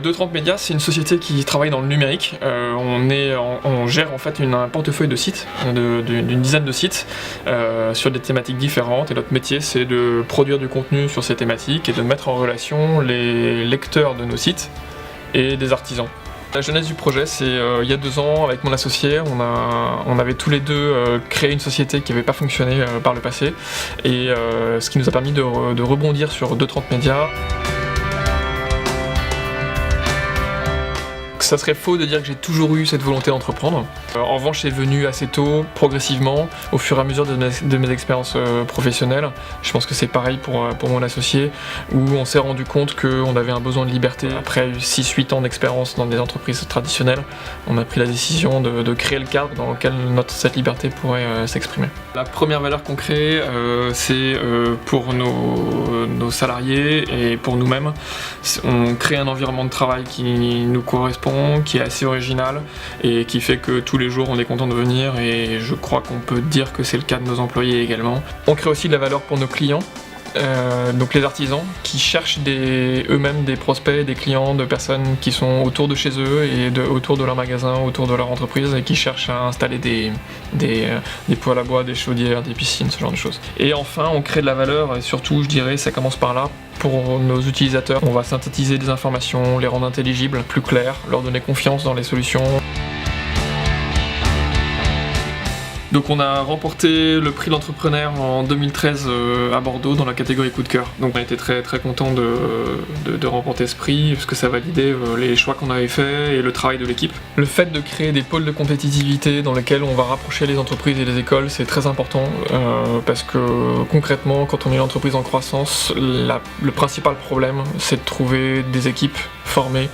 230 Médias, c'est une société qui travaille dans le numérique. On gère en fait un portefeuille de sites, d'une dizaine de sites, sur des thématiques différentes. Et notre métier, c'est de produire du contenu sur ces thématiques et de mettre en relation les lecteurs de nos sites et des artisans. La genèse du projet, c'est il y a 2 ans, avec mon associé, on avait tous les deux créé une société qui n'avait pas fonctionné par le passé, et ce qui nous a permis de rebondir sur 230 Médias. Ça serait faux de dire que j'ai toujours eu cette volonté d'entreprendre. En revanche, c'est venu assez tôt, progressivement, au fur et à mesure de mes expériences professionnelles. Je pense que c'est pareil pour mon associé, où on s'est rendu compte qu'on avait un besoin de liberté. Après 6-8 ans d'expérience dans des entreprises traditionnelles, on a pris la décision de créer le cadre dans lequel cette liberté pourrait s'exprimer. La première valeur qu'on crée, c'est pour nos salariés et pour nous-mêmes. On crée un environnement de travail qui nous correspond, qui est assez original et qui fait que tous les jours on est content de venir, et je crois qu'on peut dire que c'est le cas de nos employés également. On crée aussi de la valeur pour nos clients, donc les artisans qui cherchent eux-mêmes des prospects, des clients, de personnes qui sont autour de chez eux et autour de leur magasin, autour de leur entreprise, et qui cherchent à installer des poêles à bois, des chaudières, des piscines, ce genre de choses. Et enfin, on crée de la valeur, et surtout, je dirais, ça commence par là. Pour nos utilisateurs, on va synthétiser des informations, les rendre intelligibles, plus claires, leur donner confiance dans les solutions. Donc on a remporté le prix de l'entrepreneur en 2013 à Bordeaux dans la catégorie coup de cœur. Donc on a été très très content de remporter ce prix, parce que ça validait les choix qu'on avait faits et le travail de l'équipe. Le fait de créer des pôles de compétitivité dans lesquels on va rapprocher les entreprises et les écoles, c'est très important, parce que concrètement, quand on est une entreprise en croissance, le principal problème, c'est de trouver des équipes formées.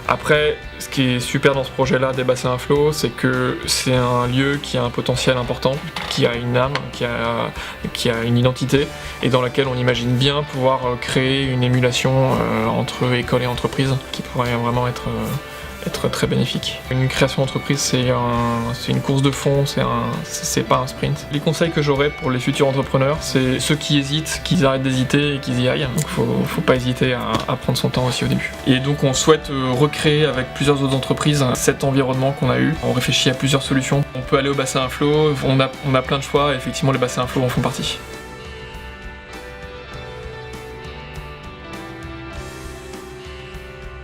Après, ce qui est super dans ce projet-là des bassins à flot, c'est que c'est un lieu qui a un potentiel important, qui a une âme, qui a une identité, et dans laquelle on imagine bien pouvoir créer une émulation entre école et entreprise qui pourrait vraiment être très bénéfique. Une création d'entreprise, c'est une course de fond, c'est pas un sprint. Les conseils que j'aurais pour les futurs entrepreneurs, c'est ceux qui hésitent, qu'ils arrêtent d'hésiter et qu'ils y aillent. Donc faut pas hésiter à prendre son temps aussi au début. Et donc on souhaite recréer avec plusieurs autres entreprises cet environnement qu'on a eu. On réfléchit à plusieurs solutions. On peut aller au bassin à flot, on a plein de choix, et effectivement les bassins à flot en font partie.